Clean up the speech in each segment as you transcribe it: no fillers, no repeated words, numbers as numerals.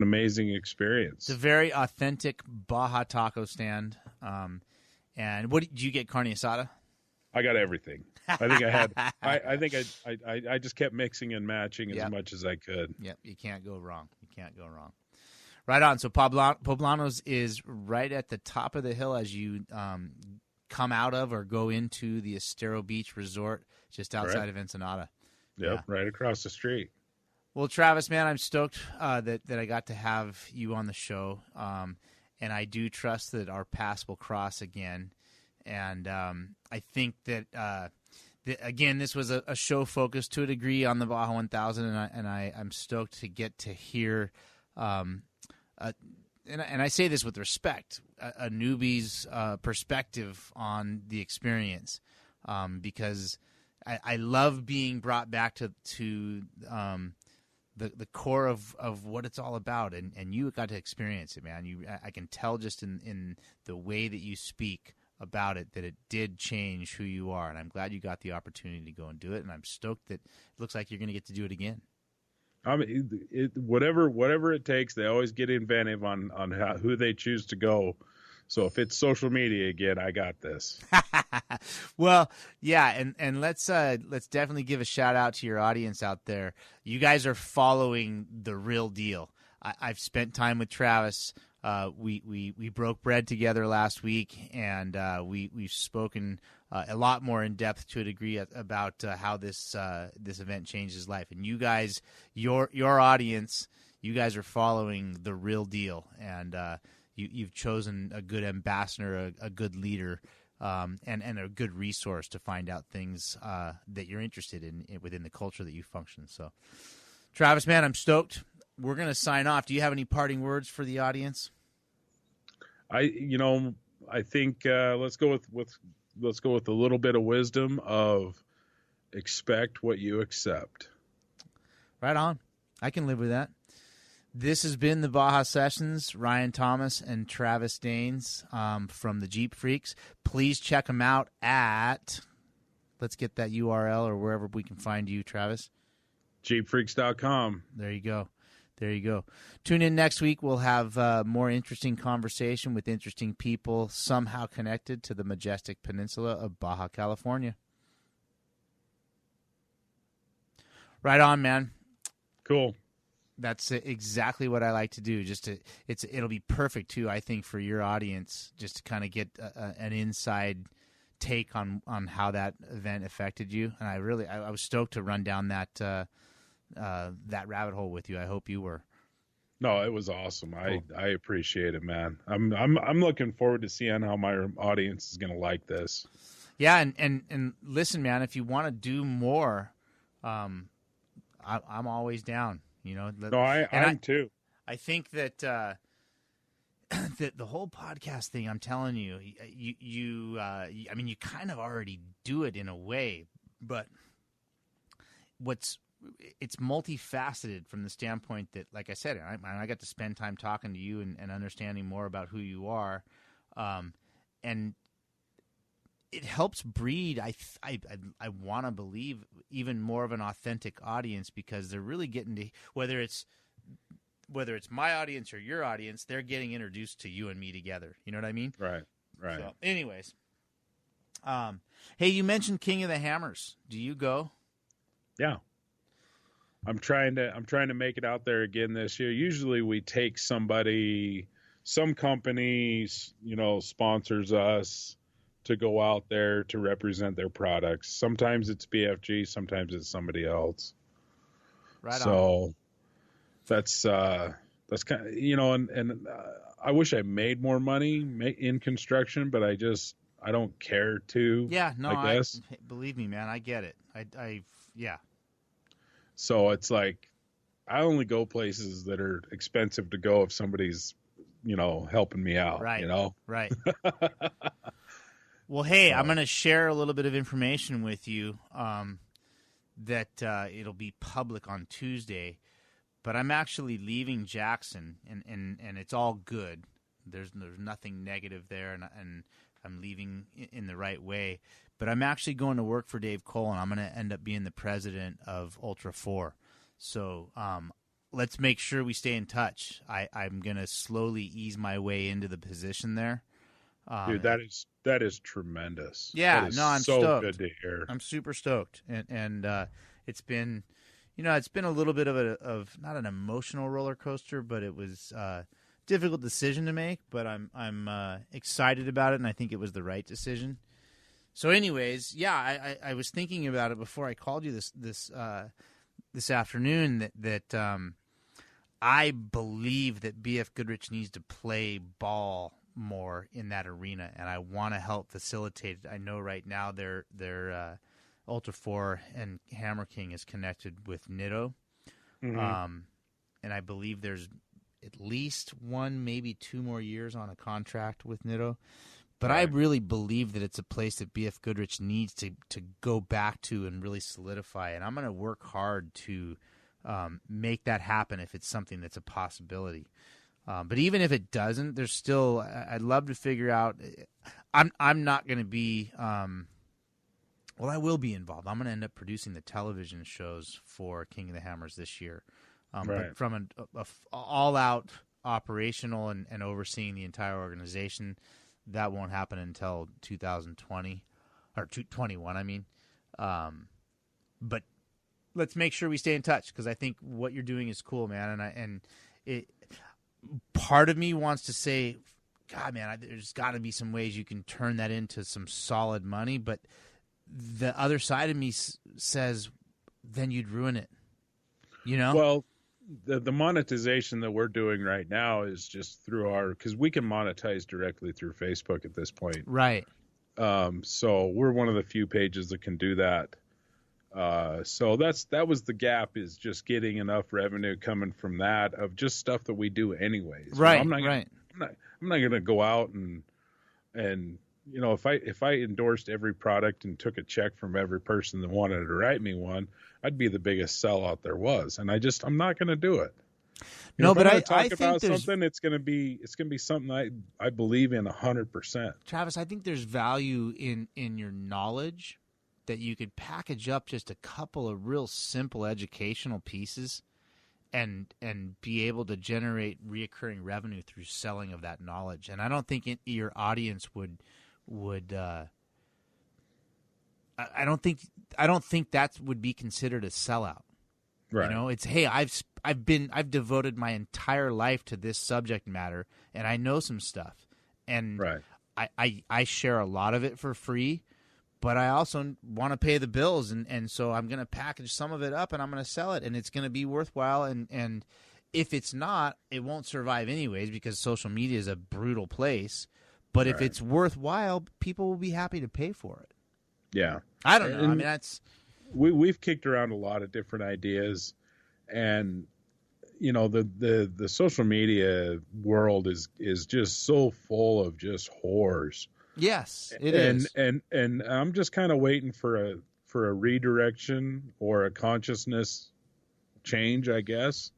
amazing experience. It's a very authentic Baja taco stand. And what did you get? Carne asada? I got everything. I think I had. I think I just kept mixing and matching as much as I could. Yep, you can't go wrong. You can't go wrong. Right on. So Poblanos is right at the top of the hill as you come out of or go into the Estero Beach Resort, just outside of Ensenada. Yep, right across the street. Well, Travis, man, I'm stoked that I got to have you on the show, and I do trust that our paths will cross again. And I think that, again, this was a show focused to a degree on the Baja 1000, and I'm stoked to get to hear, and I say this with respect, a newbie's perspective on the experience, because I love being brought back to the core of what it's all about, and you got to experience it, man. I can tell just in the way that you speak about it that it did change who you are, and I'm glad you got the opportunity to go and do it, and I'm stoked that it looks like you're going to get to do it again. I mean, whatever it takes, they always get inventive on who they choose to go. So if it's social media again, I got this. Well, yeah, and let's definitely give a shout out to your audience out there. You guys are following the real deal. I've spent time with Travis. We broke bread together last week, and we've spoken a lot more in depth to a degree about how this event changed his life. And you guys, your audience, you guys are following the real deal, and you've chosen a good ambassador, a good leader, and a good resource to find out things that you're interested in within the culture that you function. So, Travis, man, I'm stoked. We're going to sign off. Do you have any parting words for the audience? I think let's go with a little bit of wisdom of expect what you accept. Right on. I can live with that. This has been the Baja Sessions, Ryan Thomas and Travis Daines from the JeepFreeks. Please check them out at, let's get that URL or wherever we can find you, Travis. JeepFreeks.com. There you go. There you go. Tune in next week. We'll have more interesting conversation with interesting people somehow connected to the majestic peninsula of Baja California. Right on, man. Cool. That's exactly what I like to do. It'll be perfect too, I think, for your audience, just to kind of get an inside take on how that event affected you. And I was stoked to run down that rabbit hole with you. I hope you were. No, it was awesome. Cool. I appreciate it, man. I'm looking forward to seeing how my audience is going to like this. Yeah, and listen, man, if you want to do more, I'm always down. No, I'm too. I think that that the whole podcast thing, I'm telling you, I mean, you kind of already do it in a way, but it's multifaceted from the standpoint that, like I said, I got to spend time talking to you and understanding more about who you are, and it helps breed. I want to believe even more of an authentic audience, because they're really getting to, whether it's my audience or your audience, they're getting introduced to you and me together. You know what I mean? Right. So, anyways, hey, you mentioned King of the Hammers. Do you go? Yeah. I'm trying to make it out there again this year. Usually we take some company, sponsors us to go out there to represent their products. Sometimes it's BFG, sometimes it's somebody else. Right on. So that's kind of, and I wish I made more money in construction, but I don't care to. Yeah, no, I guess. Believe me, man, I get it. Yeah. So it's like, I only go places that are expensive to go if somebody's, helping me out. Right. Right. Well, hey, I'm going to share a little bit of information with you that it'll be public on Tuesday, but I'm actually leaving Jackson, and it's all good. There's nothing negative there, and I'm leaving in the right way. But I'm actually going to work for Dave Cole, and I'm going to end up being the president of Ultra 4. So let's make sure we stay in touch. I'm going to slowly ease my way into the position there. Dude, that is tremendous. Yeah, that is I'm so stoked. Good to hear. I'm super stoked, and it's been, it's been a little bit of not an emotional roller coaster, but it was a difficult decision to make. But I'm excited about it, and I think it was the right decision. So, anyways, yeah, I was thinking about it before I called you this afternoon that I believe that BF Goodrich needs to play ball more in that arena, and I want to help facilitate it. I know right now their Ultra 4 and Hammer King is connected with Nitto, and I believe there's at least 1, maybe 2 more years on a contract with Nitto. But right. I really believe that it's a place that BF Goodrich needs to go back to and really solidify, and I'm going to work hard to make that happen if it's something that's a possibility. But even if it doesn't, there's still. I'd love to figure out. I'm not going to be. Well, I will be involved. I'm going to end up producing the television shows for King of the Hammers this year. Right. But from an all-out operational and overseeing the entire organization, that won't happen until 2020 or 2021. I mean, but let's make sure we stay in touch because I think what you're doing is cool, man. Part of me wants to say, God, man, there's got to be some ways you can turn that into some solid money. But the other side of me says, then you'd ruin it. Well, the monetization that we're doing right now is just through because we can monetize directly through Facebook at this point. Right. So we're one of the few pages that can do that. So that was the gap, is just getting enough revenue coming from that of just stuff that we do anyways. Right. I'm not going to go out and if I endorsed every product and took a check from every person that wanted to write me one, I'd be the biggest sellout there was. And I'm not going to do it. But I talk think about something, it's going to be something I believe in 100%. Travis, I think there's value in your knowledge that you could package up just a couple of real simple educational pieces and be able to generate reoccurring revenue through selling of that knowledge. And I don't think your audience would I don't think that would be considered a sellout. Right. It's, hey, I've devoted my entire life to this subject matter and I know some stuff. And right. I share a lot of it for free. But I also want to pay the bills, and so I'm going to package some of it up, and I'm going to sell it, and it's going to be worthwhile. And if it's not, it won't survive anyways because social media is a brutal place. But if it's worthwhile, people will be happy to pay for it. Yeah. I don't know. I mean, that's... We've kicked around a lot of different ideas, and, the social media world is just so full of just whores. Yes, it is. And I'm just kind of waiting for a redirection or a consciousness change, I guess.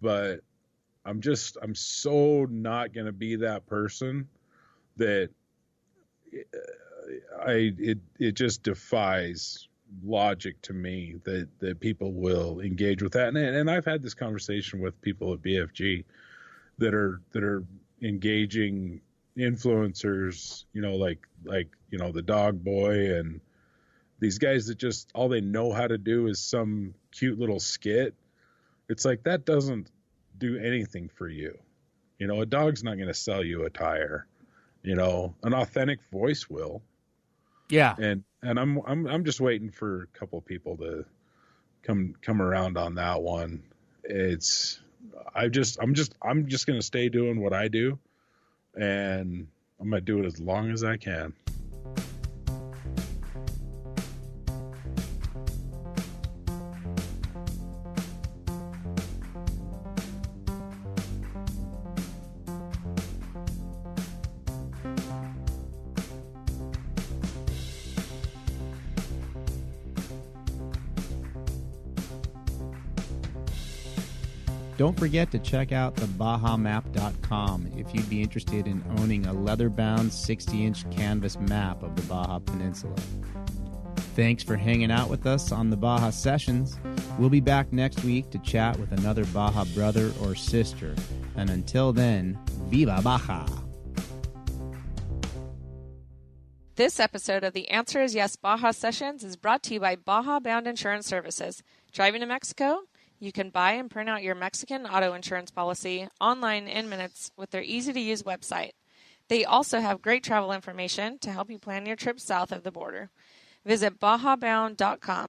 But I'm so not going to be that person that it just defies logic to me that people will engage with that. And I've had this conversation with people at BFG that are engaging influencers, like the Dog Boy and these guys that just all they know how to do is some cute little skit. It's like that doesn't do anything for you. A dog's not going to sell you a tire. An authentic voice will. Yeah. And I'm just waiting for a couple of people to come around on that one. I'm just going to stay doing what I do. And I'm going to do it as long as I can. Don't forget to check out the BajaMap.com if you'd be interested in owning a leather-bound 60-inch canvas map of the Baja Peninsula. Thanks for hanging out with us on the Baja Sessions. We'll be back next week to chat with another Baja brother or sister. And until then, Viva Baja! This episode of The Answer is Yes Baja Sessions is brought to you by Baja Bound Insurance Services. Driving to Mexico? You can buy and print out your Mexican auto insurance policy online in minutes with their easy-to-use website. They also have great travel information to help you plan your trip south of the border. Visit BajaBound.com.